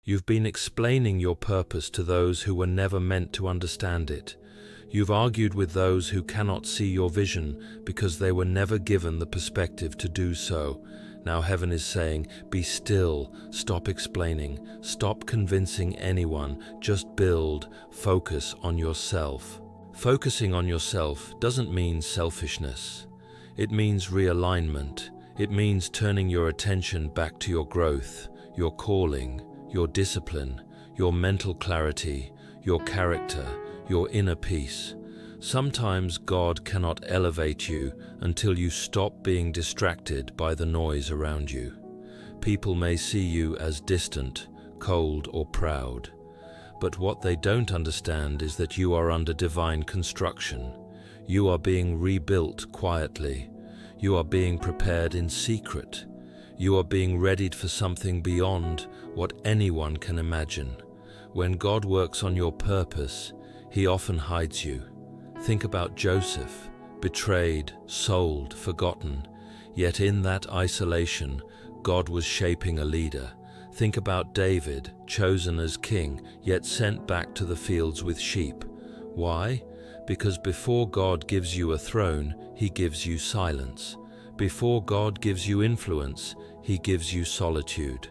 You've been explaining your purpose to those who were never meant to understand it. You've argued with those who cannot see your vision because they were never given the perspective to do so. Now heaven is saying, be still, stop explaining, stop convincing anyone, just build, focus on yourself. Focusing on yourself doesn't mean selfishness. It means realignment. It means turning your attention back to your growth, your calling, your discipline, your mental clarity, your character, your inner peace. Sometimes God cannot elevate you until you stop being distracted by the noise around you. People may see you as distant, cold, or proud. But what they don't understand is that you are under divine construction. You are being rebuilt quietly. You are being prepared in secret. You are being readied for something beyond what anyone can imagine. When God works on your purpose, He often hides you. Think about Joseph, betrayed, sold, forgotten. Yet in that isolation, God was shaping a leader. Think about David, chosen as king, yet sent back to the fields with sheep. Why? Because before God gives you a throne, He gives you silence. Before God gives you influence, He gives you solitude.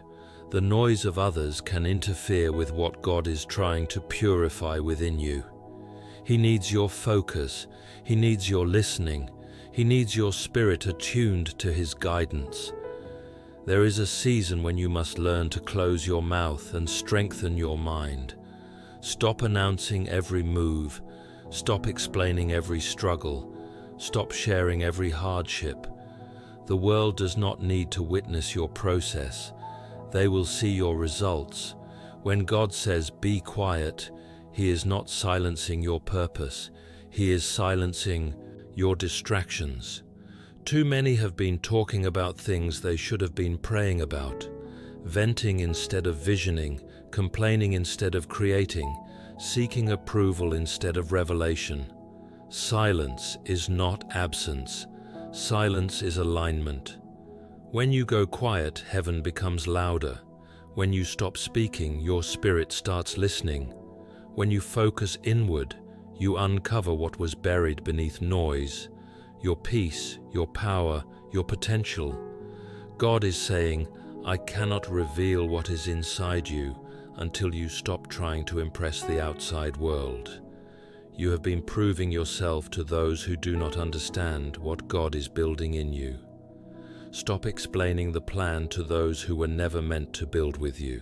The noise of others can interfere with what God is trying to purify within you. He needs your focus. He needs your listening. He needs your spirit attuned to His guidance. There is a season when you must learn to close your mouth and strengthen your mind. Stop announcing every move. Stop explaining every struggle. Stop sharing every hardship. The world does not need to witness your process. They will see your results. When God says, be quiet, He is not silencing your purpose. He is silencing your distractions. Too many have been talking about things they should have been praying about, venting instead of visioning, complaining instead of creating, seeking approval instead of revelation. Silence is not absence. Silence is alignment. When you go quiet, heaven becomes louder. When you stop speaking, your spirit starts listening. When you focus inward, you uncover what was buried beneath noise, your peace, your power, your potential. God is saying, I cannot reveal what is inside you until you stop trying to impress the outside world. You have been proving yourself to those who do not understand what God is building in you. Stop explaining the plan to those who were never meant to build with you.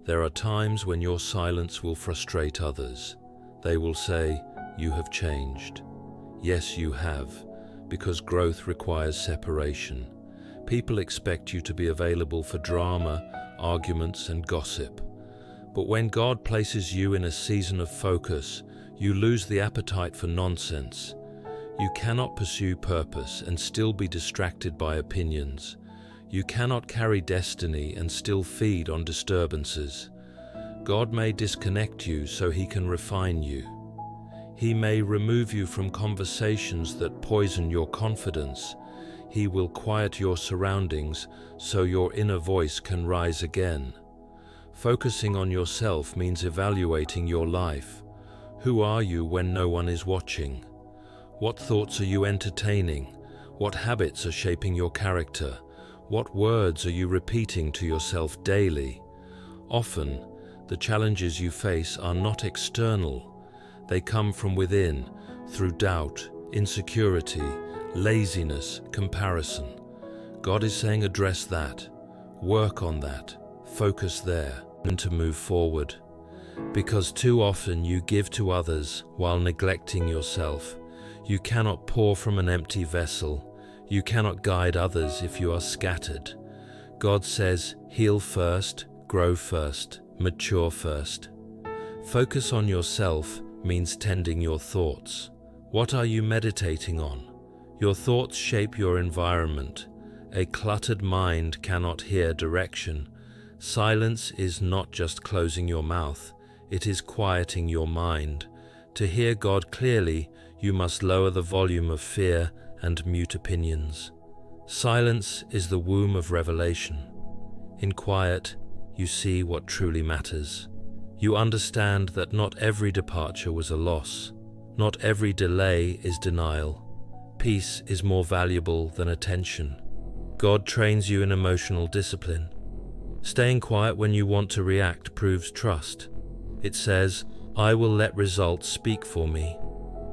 There are times when your silence will frustrate others. They will say, you have changed. Yes, you have, because growth requires separation. People expect you to be available for drama, arguments, and gossip. But when God places you in a season of focus, you lose the appetite for nonsense. You cannot pursue purpose and still be distracted by opinions. You cannot carry destiny and still feed on disturbances. God may disconnect you so He can refine you. He may remove you from conversations that poison your confidence. He will quiet your surroundings so your inner voice can rise again. Focusing on yourself means evaluating your life. Who are you when no one is watching? What thoughts are you entertaining? What habits are shaping your character? What words are you repeating to yourself daily? Often, the challenges you face are not external. They come from within, through doubt, insecurity, laziness, comparison. God is saying address that, work on that, focus there, and to move forward. Because too often you give to others while neglecting yourself. You cannot pour from an empty vessel. You cannot guide others if you are scattered. God says, heal first, grow first, mature first. Focus on yourself means tending your thoughts. What are you meditating on? Your thoughts shape your environment. A cluttered mind cannot hear direction. Silence is not just closing your mouth, it is quieting your mind. To hear God clearly, you must lower the volume of fear and mute opinions. Silence is the womb of revelation. In quiet, You see what truly matters. You understand that not every departure was a loss. Not every delay is denial. Peace is more valuable than attention. God trains you in emotional discipline. Staying quiet when you want to react proves trust. It says, I will let results speak for me.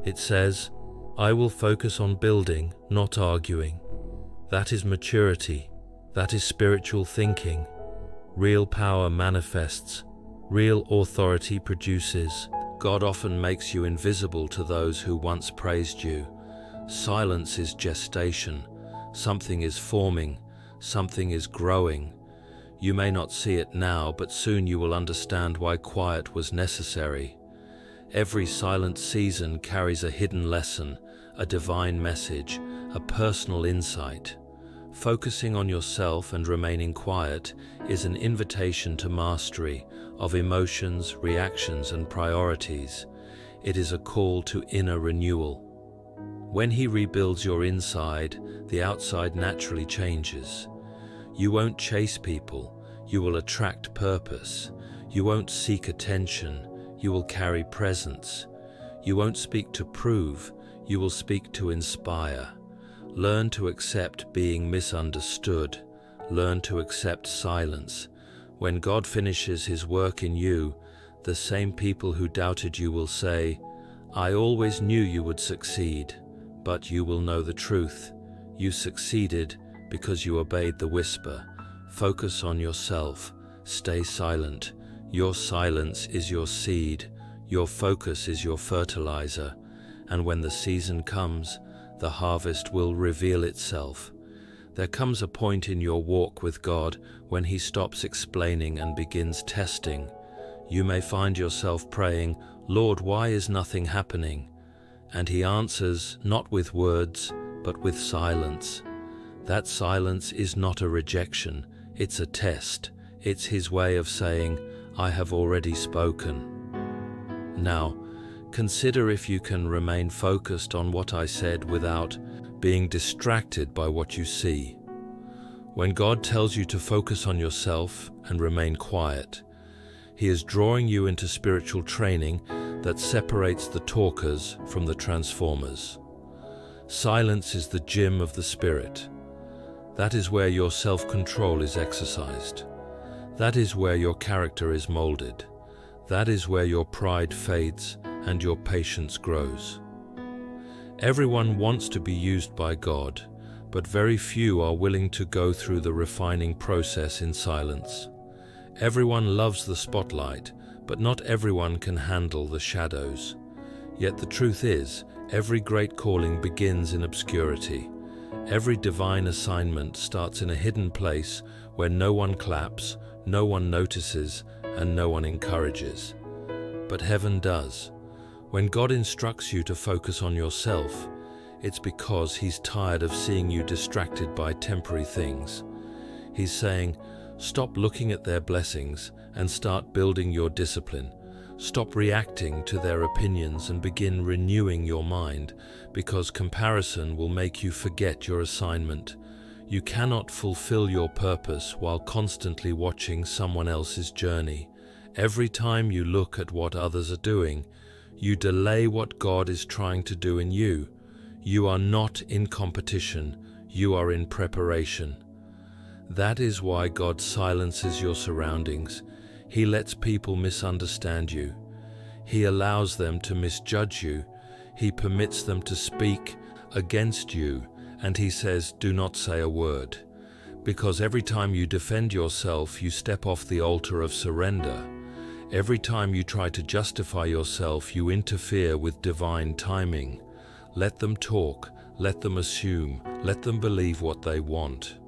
It says, I will focus on building, not arguing. That is maturity. That is spiritual thinking. Real power manifests. Real authority produces. God often makes you invisible to those who once praised you. Silence is gestation. Something is forming. Something is growing. You may not see it now, but soon you will understand why quiet was necessary. Every silent season carries a hidden lesson, a divine message, a personal insight. Focusing on yourself and remaining quiet is an invitation to mastery of emotions, reactions, and priorities. It is a call to inner renewal. When He rebuilds your inside, the outside naturally changes. You won't chase people, you will attract purpose. You won't seek attention, you will carry presence. You won't speak to prove, you will speak to inspire. Learn to accept being misunderstood. Learn to accept silence. When God finishes His work in you, the same people who doubted you will say, I always knew you would succeed, but you will know the truth. You succeeded because you obeyed the whisper. Focus on yourself. Stay silent. Your silence is your seed. Your focus is your fertilizer. And when the season comes, the harvest will reveal itself. There comes a point in your walk with God when He stops explaining and begins testing. You may find yourself praying, Lord, why is nothing happening? And He answers not with words, but with silence. That silence is not a rejection, it's a test. It's His way of saying, I have already spoken. Now, consider if you can remain focused on what I said without being distracted by what you see. When God tells you to focus on yourself and remain quiet, He is drawing you into spiritual training that separates the talkers from the transformers. Silence is the gym of the spirit. That is where your self-control is exercised. That is where your character is molded. That is where your pride fades and your patience grows. Everyone wants to be used by God, but very few are willing to go through the refining process in silence. Everyone loves the spotlight, but not everyone can handle the shadows. Yet the truth is, every great calling begins in obscurity. Every divine assignment starts in a hidden place where no one claps, no one notices, and no one encourages. But heaven does. When God instructs you to focus on yourself, it's because He's tired of seeing you distracted by temporary things. He's saying, stop looking at their blessings and start building your discipline. Stop reacting to their opinions and begin renewing your mind, because comparison will make you forget your assignment. You cannot fulfill your purpose while constantly watching someone else's journey. Every time you look at what others are doing, you delay what God is trying to do in you. You are not in competition, you are in preparation. That is why God silences your surroundings. He lets people misunderstand you. He allows them to misjudge you. He permits them to speak against you, and He says, do not say a word. Because every time you defend yourself, you step off the altar of surrender. Every time you try to justify yourself, you interfere with divine timing. Let them talk, let them assume, let them believe what they want.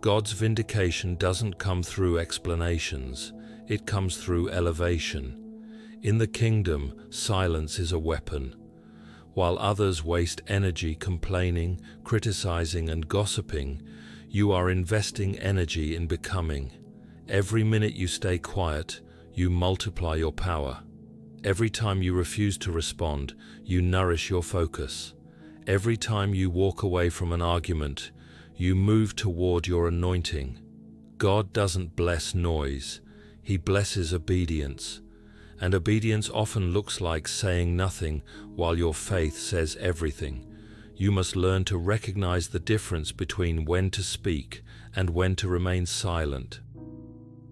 God's vindication doesn't come through explanations, it comes through elevation. In the kingdom, silence is a weapon. While others waste energy complaining, criticizing, and gossiping, you are investing energy in becoming. Every minute you stay quiet, you multiply your power. Every time you refuse to respond, you nourish your focus. Every time you walk away from an argument, you move toward your anointing. God doesn't bless noise, He blesses obedience. And obedience often looks like saying nothing while your faith says everything. You must learn to recognize the difference between when to speak and when to remain silent.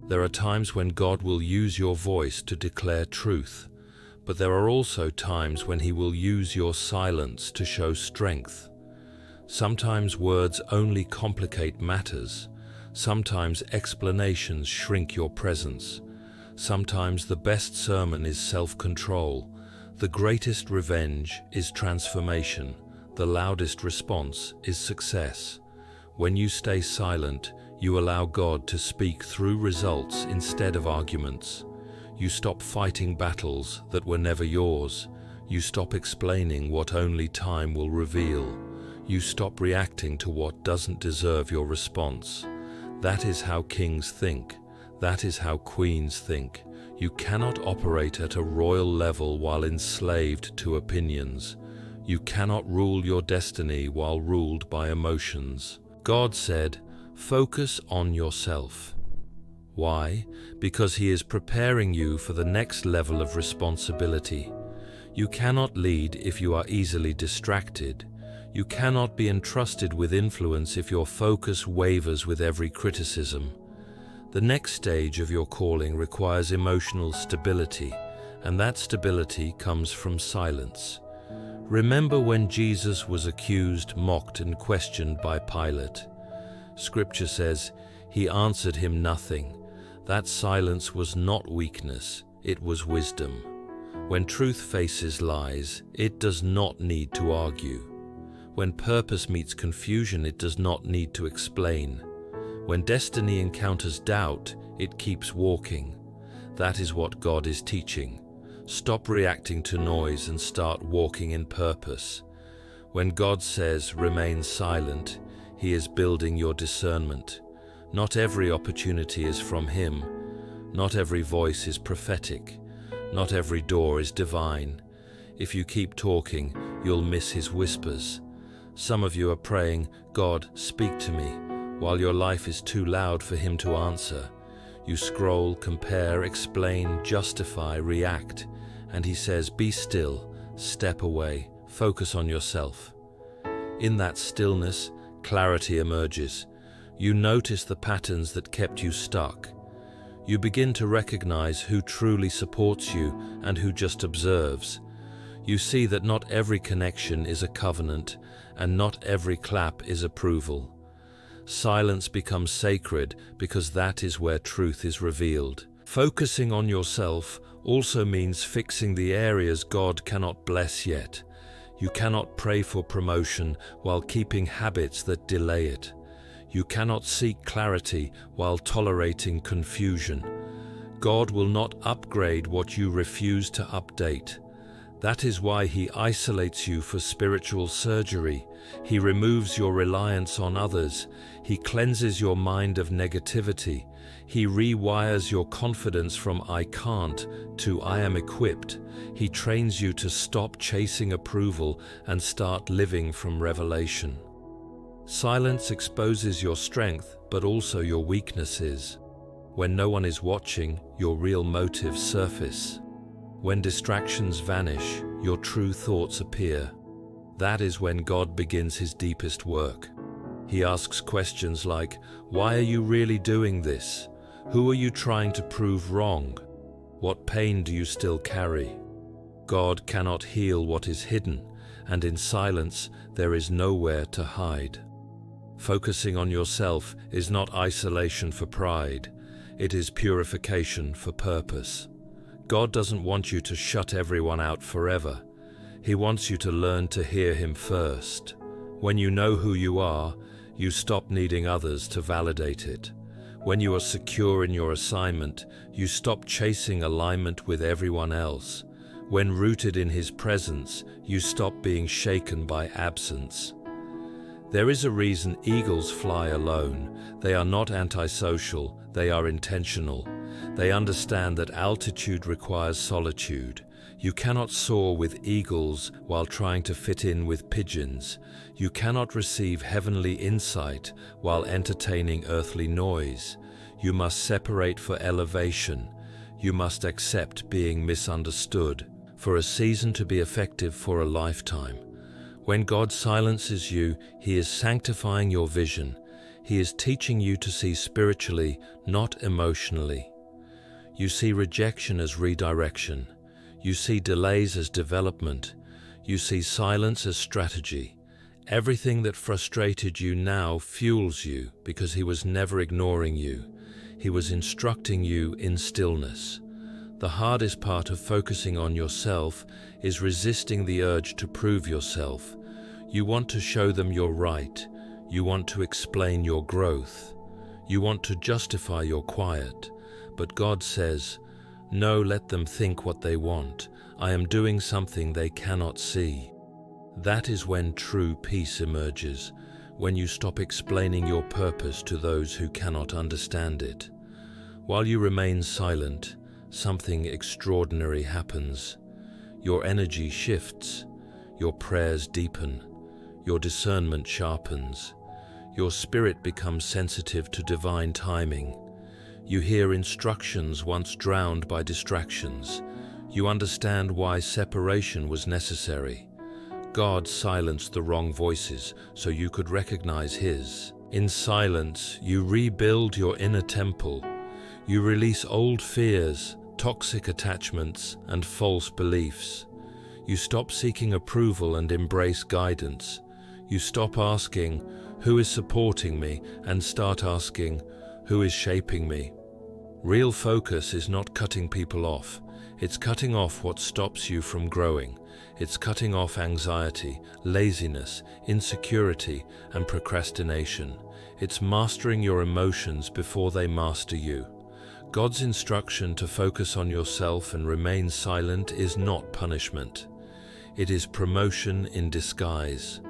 There are times when God will use your voice to declare truth, but there are also times when He will use your silence to show strength. Sometimes words only complicate matters. Sometimes explanations shrink your presence. Sometimes the best sermon is self-control. The greatest revenge is transformation. The loudest response is success. When you stay silent, you allow God to speak through results instead of arguments. You stop fighting battles that were never yours. You stop explaining what only time will reveal. You stop reacting to what doesn't deserve your response. That is how kings think. That is how queens think. You cannot operate at a royal level while enslaved to opinions. You cannot rule your destiny while ruled by emotions. God said, "Focus on yourself." Why? Because He is preparing you for the next level of responsibility. You cannot lead if you are easily distracted. You cannot be entrusted with influence if your focus wavers with every criticism. The next stage of your calling requires emotional stability, and that stability comes from silence. Remember when Jesus was accused, mocked, and questioned by Pilate. Scripture says, He answered him nothing. That silence was not weakness, it was wisdom. When truth faces lies, it does not need to argue. When purpose meets confusion, it does not need to explain. When destiny encounters doubt, it keeps walking. That is what God is teaching. Stop reacting to noise and start walking in purpose. When God says, remain silent, He is building your discernment. Not every opportunity is from Him. Not every voice is prophetic. Not every door is divine. If you keep talking, you'll miss His whispers. Some of you are praying, God, speak to me, while your life is too loud for Him to answer. You scroll, compare, explain, justify, react, and He says, be still, step away, focus on yourself. In that stillness, clarity emerges. You notice the patterns that kept you stuck. You begin to recognize who truly supports you and who just observes. You see that not every connection is a covenant, and not every clap is approval. Silence becomes sacred because that is where truth is revealed. Focusing on yourself also means fixing the areas God cannot bless yet. You cannot pray for promotion while keeping habits that delay it. You cannot seek clarity while tolerating confusion. God will not upgrade what you refuse to update. That is why He isolates you for spiritual surgery. He removes your reliance on others. He cleanses your mind of negativity. He rewires your confidence from I can't to I am equipped. He trains you to stop chasing approval and start living from revelation. Silence exposes your strength, but also your weaknesses. When no one is watching, your real motives surface. When distractions vanish, your true thoughts appear. That is when God begins His deepest work. He asks questions like, why are you really doing this? Who are you trying to prove wrong? What pain do you still carry? God cannot heal what is hidden, and in silence there is nowhere to hide. Focusing on yourself is not isolation for pride. It is purification for purpose. God doesn't want you to shut everyone out forever. He wants you to learn to hear Him first. When you know who you are, you stop needing others to validate it. When you are secure in your assignment, you stop chasing alignment with everyone else. When rooted in His presence, you stop being shaken by absence. There is a reason eagles fly alone. They are not antisocial, they are intentional. They understand that altitude requires solitude. You cannot soar with eagles while trying to fit in with pigeons. You cannot receive heavenly insight while entertaining earthly noise. You must separate for elevation. You must accept being misunderstood. For a season to be effective for a lifetime. When God silences you, He is sanctifying your vision. He is teaching you to see spiritually, not emotionally. You see rejection as redirection. You see delays as development. You see silence as strategy. Everything that frustrated you now fuels you because He was never ignoring you. He was instructing you in stillness. The hardest part of focusing on yourself is resisting the urge to prove yourself. You want to show them you're right. You want to explain your growth. You want to justify your quiet. But God says, "No, let them think what they want. I am doing something they cannot see." That is when true peace emerges, when you stop explaining your purpose to those who cannot understand it. While you remain silent, something extraordinary happens. Your energy shifts, your prayers deepen, your discernment sharpens, your spirit becomes sensitive to divine timing. You hear instructions once drowned by distractions. You understand why separation was necessary. God silenced the wrong voices so you could recognize His. In silence, you rebuild your inner temple. You release old fears, toxic attachments, and false beliefs. You stop seeking approval and embrace guidance. You stop asking, "Who is supporting me?" and start asking, "Who is shaping me?" Real focus is not cutting people off. It's cutting off what stops you from growing. It's cutting off anxiety, laziness, insecurity, and procrastination. It's mastering your emotions before they master you. God's instruction to focus on yourself and remain silent is not punishment. It is promotion in disguise.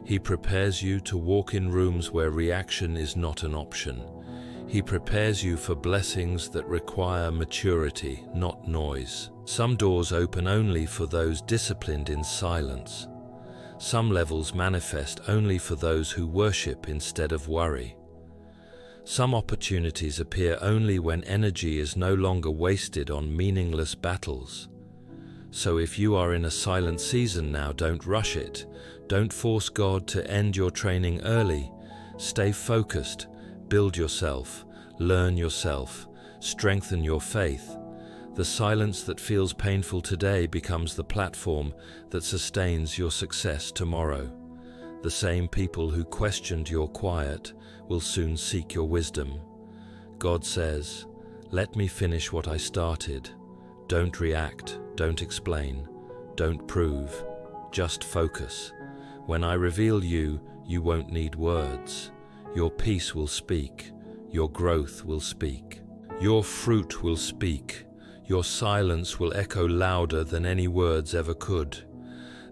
He prepares you to walk in rooms where reaction is not an option. He prepares you for blessings that require maturity, not noise. Some doors open only for those disciplined in silence. Some levels manifest only for those who worship instead of worry. Some opportunities appear only when energy is no longer wasted on meaningless battles. So if you are in a silent season now, don't rush it. Don't force God to end your training early. Stay focused, build yourself, learn yourself, strengthen your faith. The silence that feels painful today becomes the platform that sustains your success tomorrow. The same people who questioned your quiet will soon seek your wisdom. God says, "Let me finish what I started." Don't react, don't explain, don't prove, just focus. When I reveal you, you won't need words. Your peace will speak, your growth will speak, your fruit will speak, your silence will echo louder than any words ever could.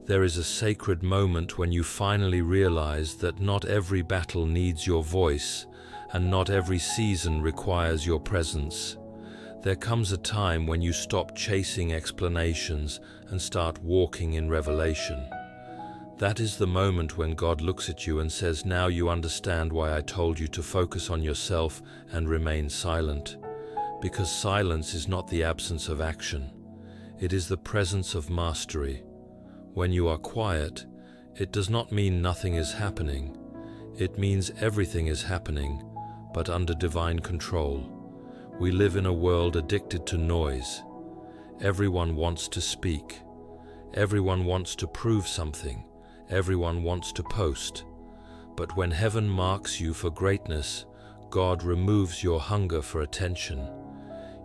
There is a sacred moment when you finally realize that not every battle needs your voice, and not every season requires your presence. There comes a time when you stop chasing explanations and start walking in revelation. That is the moment when God looks at you and says, "Now you understand why I told you to focus on yourself and remain silent." Because silence is not the absence of action. It is the presence of mastery. When you are quiet, it does not mean nothing is happening. It means everything is happening, but under divine control. We live in a world addicted to noise. Everyone wants to speak. Everyone wants to prove something. Everyone wants to post. But when heaven marks you for greatness, God removes your hunger for attention.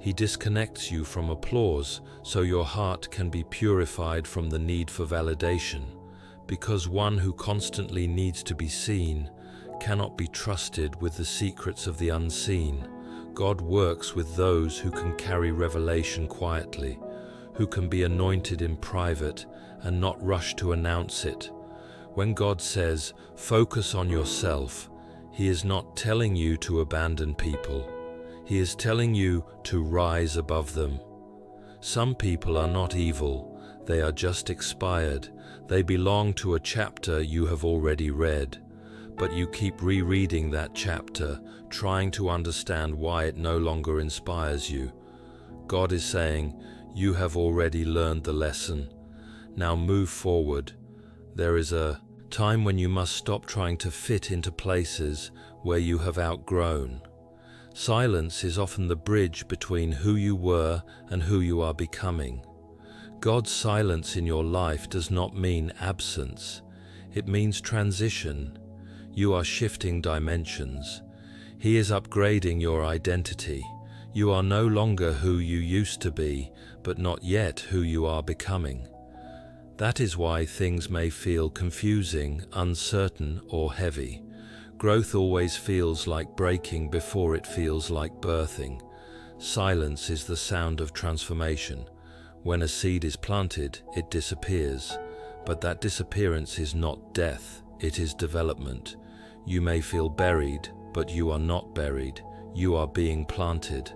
He disconnects you from applause so your heart can be purified from the need for validation, because one who constantly needs to be seen cannot be trusted with the secrets of the unseen. God works with those who can carry revelation quietly, who can be anointed in private and not rush to announce it. When God says, "Focus on yourself," He is not telling you to abandon people. He is telling you to rise above them. Some people are not evil, they are just expired. They belong to a chapter you have already read. but you keep rereading that chapter, trying to understand why it no longer inspires you. God is saying, you have already learned the lesson. Now move forward. There is a time when you must stop trying to fit into places where you have outgrown. Silence is often the bridge between who you were and who you are becoming. God's silence in your life does not mean absence. It means transition. You are shifting dimensions. He is upgrading your identity. You are no longer who you used to be, but not yet who you are becoming. That is why things may feel confusing, uncertain, or heavy. Growth always feels like breaking before it feels like birthing. Silence is the sound of transformation. When a seed is planted, it disappears. But that disappearance is not death, it is development. You may feel buried, but you are not buried. You are being planted.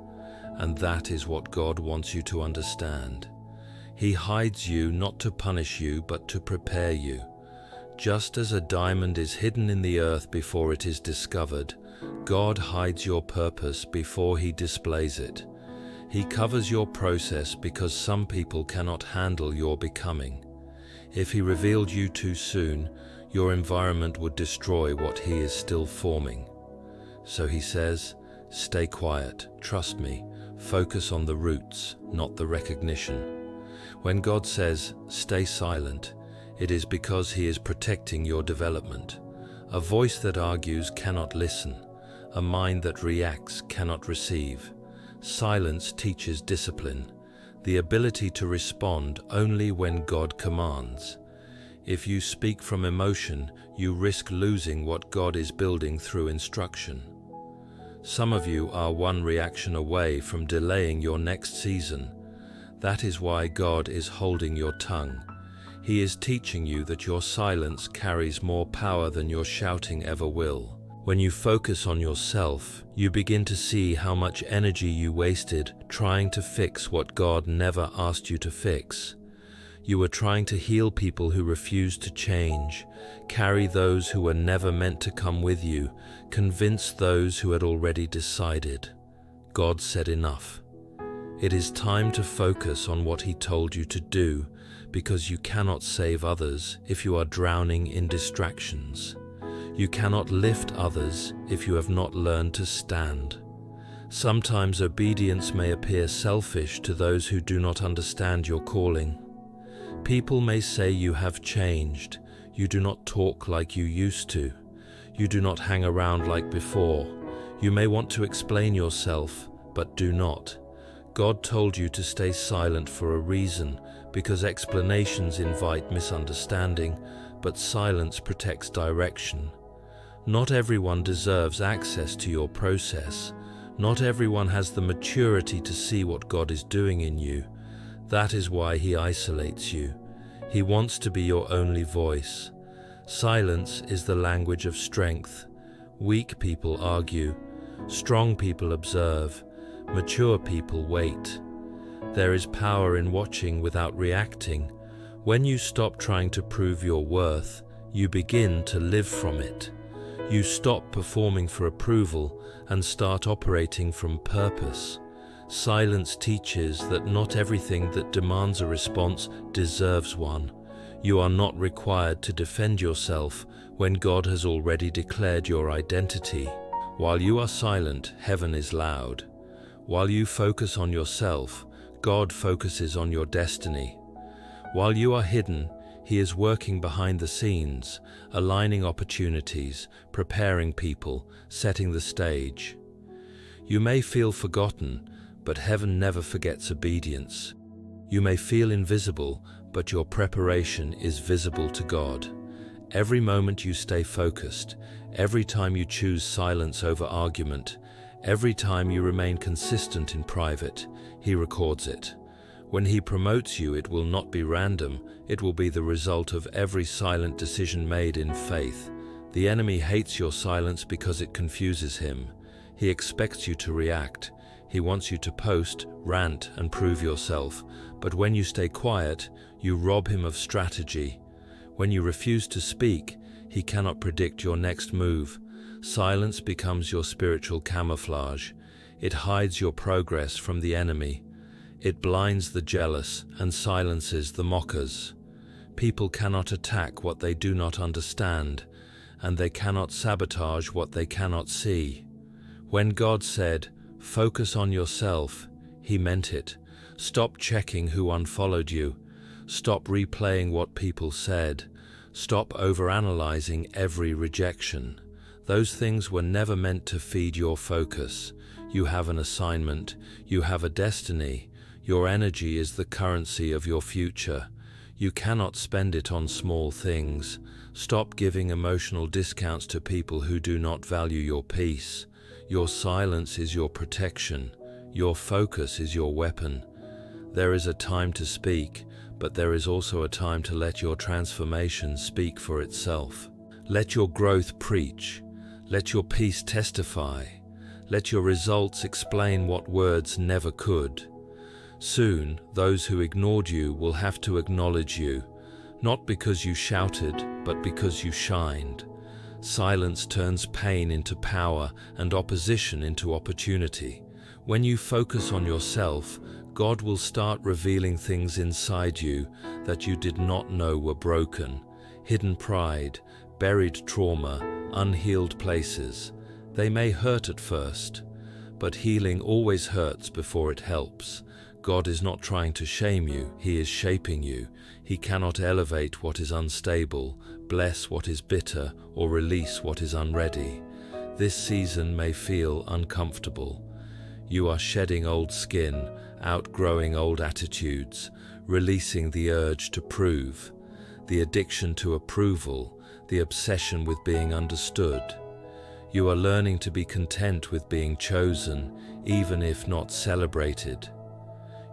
And that is what God wants you to understand. He hides you not to punish you, but to prepare you. Just as a diamond is hidden in the earth before it is discovered, God hides your purpose before He displays it. He covers your process because some people cannot handle your becoming. If He revealed you too soon, your environment would destroy what He is still forming. So He says, stay quiet, trust me, focus on the roots, not the recognition. When God says, stay silent, it is because He is protecting your development. A voice that argues cannot listen. A mind that reacts cannot receive. Silence teaches discipline, the ability to respond only when God commands. If you speak from emotion, you risk losing what God is building through instruction. Some of you are one reaction away from delaying your next season. That is why God is holding your tongue. He is teaching you that your silence carries more power than your shouting ever will. When you focus on yourself, you begin to see how much energy you wasted trying to fix what God never asked you to fix. You were trying to heal people who refused to change, carry those who were never meant to come with you, convince those who had already decided. God said enough. It is time to focus on what He told you to do, because you cannot save others if you are drowning in distractions. You cannot lift others if you have not learned to stand. Sometimes obedience may appear selfish to those who do not understand your calling. People may say you have changed. You do not talk like you used to. You do not hang around like before. You may want to explain yourself, but do not. God told you to stay silent for a reason, because explanations invite misunderstanding, but silence protects direction. Not everyone deserves access to your process. Not everyone has the maturity to see what God is doing in you. That is why He isolates you. He wants to be your only voice. Silence is the language of strength. Weak people argue. Strong people observe. Mature people wait. There is power in watching without reacting. When you stop trying to prove your worth, you begin to live from it. You stop performing for approval and start operating from purpose. Silence teaches that not everything that demands a response deserves one. You are not required to defend yourself when God has already declared your identity. While you are silent, heaven is loud. While you focus on yourself, God focuses on your destiny. While you are hidden, He is working behind the scenes, aligning opportunities, preparing people, setting the stage. You may feel forgotten, but heaven never forgets obedience. You may feel invisible, but your preparation is visible to God. Every moment you stay focused, every time you choose silence over argument, every time you remain consistent in private, He records it. When He promotes you, it will not be random, it will be the result of every silent decision made in faith. The enemy hates your silence because it confuses him. He expects you to react. He wants you to post, rant, and prove yourself. But when you stay quiet, you rob him of strategy. When you refuse to speak, He cannot predict your next move. Silence becomes your spiritual camouflage. It hides your progress from the enemy. It blinds the jealous and silences the mockers. People cannot attack what they do not understand, and they cannot sabotage what they cannot see. When God said, "Focus on yourself," He meant it. Stop checking who unfollowed you. Stop replaying what people said. Stop overanalyzing every rejection. Those things were never meant to feed your focus. You have an assignment. You have a destiny. Your energy is the currency of your future. You cannot spend it on small things. Stop giving emotional discounts to people who do not value your peace. Your silence is your protection. Your focus is your weapon. There is a time to speak, but there is also a time to let your transformation speak for itself. Let your growth preach. Let your peace testify. Let your results explain what words never could. Soon, those who ignored you will have to acknowledge you, not because you shouted, but because you shined. Silence turns pain into power and opposition into opportunity. When you focus on yourself, God will start revealing things inside you that you did not know were broken. Hidden pride, buried trauma, unhealed places. They may hurt at first, but healing always hurts before it helps. God is not trying to shame you, He is shaping you. He cannot elevate what is unstable, bless what is bitter, or release what is unready. This season may feel uncomfortable. You are shedding old skin, outgrowing old attitudes, releasing the urge to prove, the addiction to approval, the obsession with being understood. You are learning to be content with being chosen, even if not celebrated.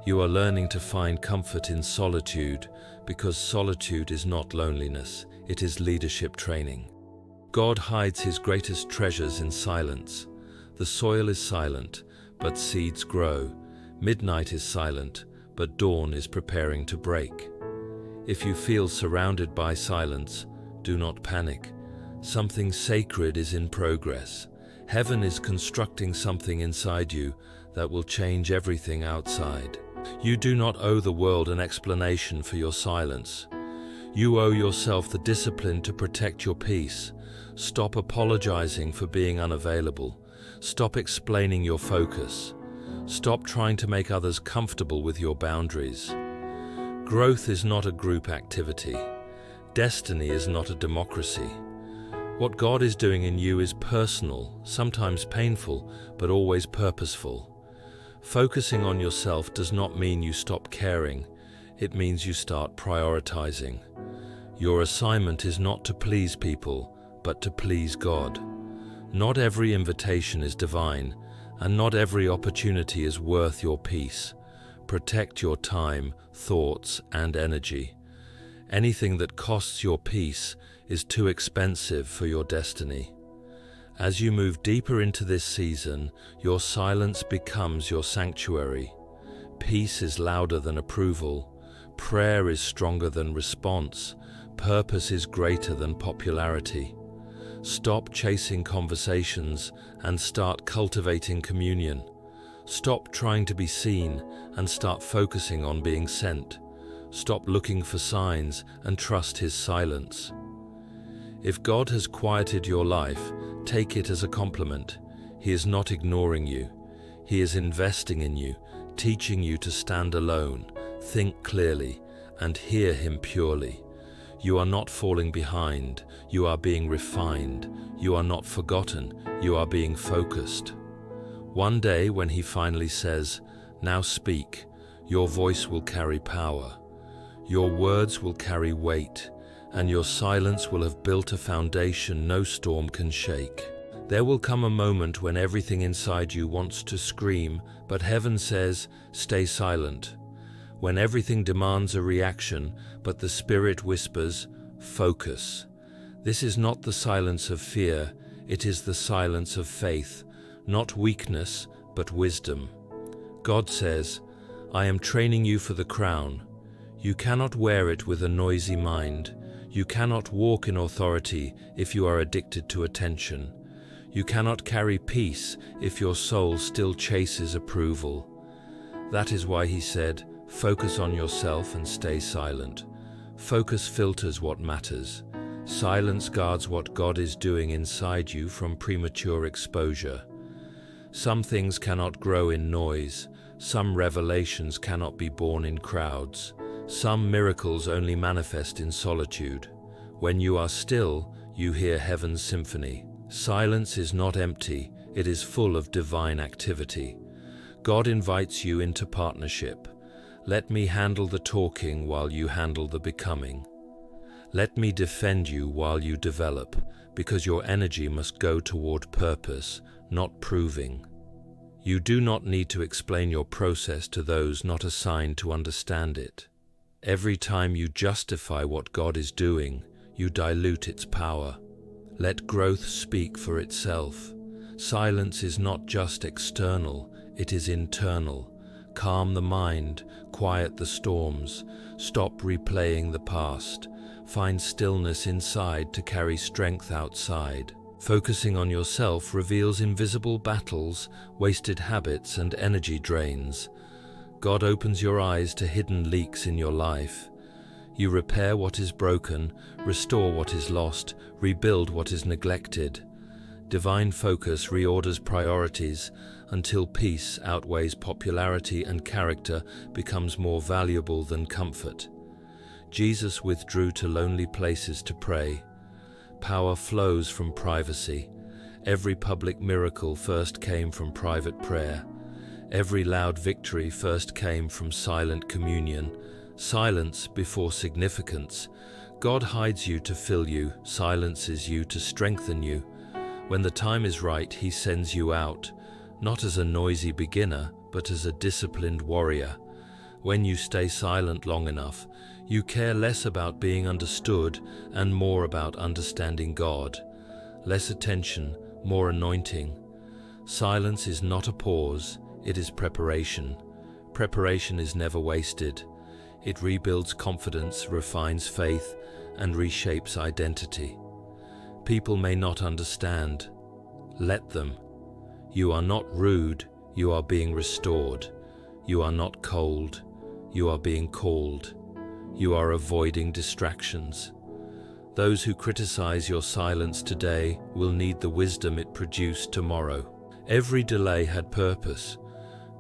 You are learning to find comfort in solitude, because solitude is not loneliness, it is leadership training. God hides His greatest treasures in silence. The soil is silent, but seeds grow. Midnight is silent, but dawn is preparing to break. If you feel surrounded by silence, do not panic. Something sacred is in progress. Heaven is constructing something inside you that will change everything outside. You do not owe the world an explanation for your silence. You owe yourself the discipline to protect your peace. Stop apologizing for being unavailable. Stop explaining your focus. Stop trying to make others comfortable with your boundaries. Growth is not a group activity. Destiny is not a democracy. What God is doing in you is personal, sometimes painful, but always purposeful. Focusing on yourself does not mean you stop caring. It means you start prioritizing. Your assignment is not to please people, but to please God. Not every invitation is divine, and not every opportunity is worth your peace. Protect your time, thoughts, and energy. Anything that costs your peace is too expensive for your destiny. As you move deeper into this season, your silence becomes your sanctuary. Peace is louder than approval. Prayer is stronger than response. Purpose is greater than popularity. Stop chasing conversations and start cultivating communion. Stop trying to be seen and start focusing on being sent. Stop looking for signs and trust His silence. If God has quieted your life, take it as a compliment. He is not ignoring you. He is investing in you, teaching you to stand alone, think clearly, and hear Him purely. You are not falling behind. You are being refined. You are not forgotten. You are being focused. One day when He finally says, "Now speak," your voice will carry power. Your words will carry weight, and your silence will have built a foundation no storm can shake. There will come a moment when everything inside you wants to scream, but heaven says, "Stay silent." When everything demands a reaction, but the Spirit whispers, "Focus." This is not the silence of fear, it is the silence of faith, not weakness, but wisdom. God says, "I am training you for the crown." You cannot wear it with a noisy mind. You cannot walk in authority if you are addicted to attention. You cannot carry peace if your soul still chases approval. That is why he said, focus on yourself and stay silent. Focus filters what matters. Silence guards what God is doing inside you from premature exposure. Some things cannot grow in noise. Some revelations cannot be born in crowds. Some miracles only manifest in solitude. When you are still, you hear heaven's symphony. Silence is not empty, it is full of divine activity. God invites you into partnership. Let me handle the talking while you handle the becoming. Let me defend you while you develop, because your energy must go toward purpose, not proving. You do not need to explain your process to those not assigned to understand it. Every time you justify what God is doing, you dilute its power. Let growth speak for itself. Silence is not just external, it is internal. Calm the mind, quiet the storms, stop replaying the past. Find stillness inside to carry strength outside. Focusing on yourself reveals invisible battles, wasted habits, and energy drains. God opens your eyes to hidden leaks in your life. You repair what is broken, restore what is lost, rebuild what is neglected. Divine focus reorders priorities until peace outweighs popularity and character becomes more valuable than comfort. Jesus withdrew to lonely places to pray. Power flows from privacy. Every public miracle first came from private prayer. Every loud victory first came from silent communion. Silence before significance. God hides you to fill you, silences you to strengthen you. When the time is right, he sends you out, not as a noisy beginner, but as a disciplined warrior. When you stay silent long enough, you care less about being understood and more about understanding God. Less attention, more anointing. Silence is not a pause, it is preparation. Preparation is never wasted. It rebuilds confidence, refines faith, and reshapes identity. People may not understand. Let them. You are not rude, you are being restored. You are not cold, you are being called. You are avoiding distractions. Those who criticize your silence today will need the wisdom it produced tomorrow. Every delay had purpose.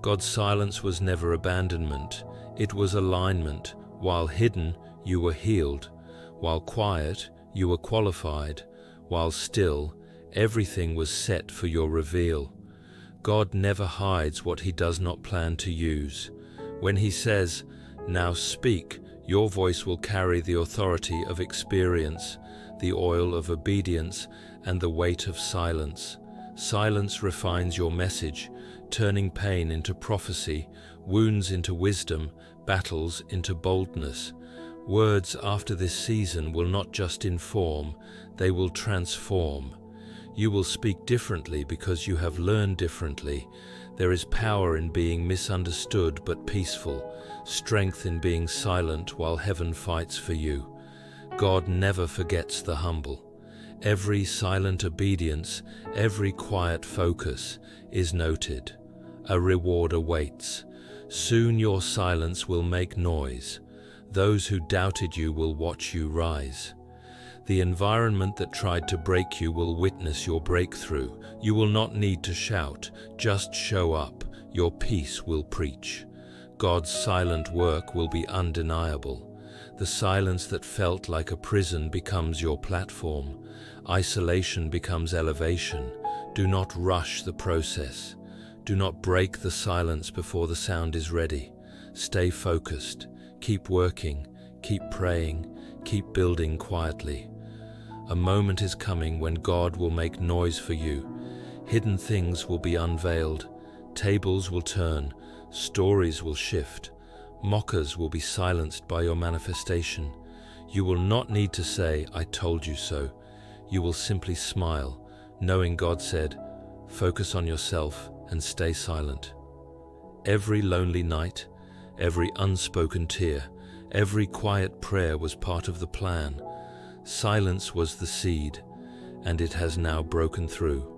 God's silence was never abandonment. It was alignment. While hidden, you were healed. While quiet, you were qualified. While still, everything was set for your reveal. God never hides what he does not plan to use. When he says, "Now speak," your voice will carry the authority of experience, the oil of obedience, and the weight of silence. Silence refines your message, turning pain into prophecy, wounds into wisdom, battles into boldness. Words after this season will not just inform, they will transform. You will speak differently because you have learned differently. There is power in being misunderstood but peaceful, strength in being silent while heaven fights for you. God never forgets the humble. Every silent obedience, every quiet focus is noted. A reward awaits. Soon your silence will make noise. Those who doubted you will watch you rise. The environment that tried to break you will witness your breakthrough. You will not need to shout, just show up. Your peace will preach. God's silent work will be undeniable. The silence that felt like a prison becomes your platform. Isolation becomes elevation. Do not rush the process. Do not break the silence before the sound is ready. Stay focused. Keep working. Keep praying. Keep building quietly. A moment is coming when God will make noise for you. Hidden things will be unveiled. Tables will turn. Stories will shift. Mockers will be silenced by your manifestation. You will not need to say, "I told you so." You will simply smile, knowing God said, "Focus on yourself and stay silent." Every lonely night, every unspoken tear, every quiet prayer was part of the plan. Silence was the seed, and it has now broken through.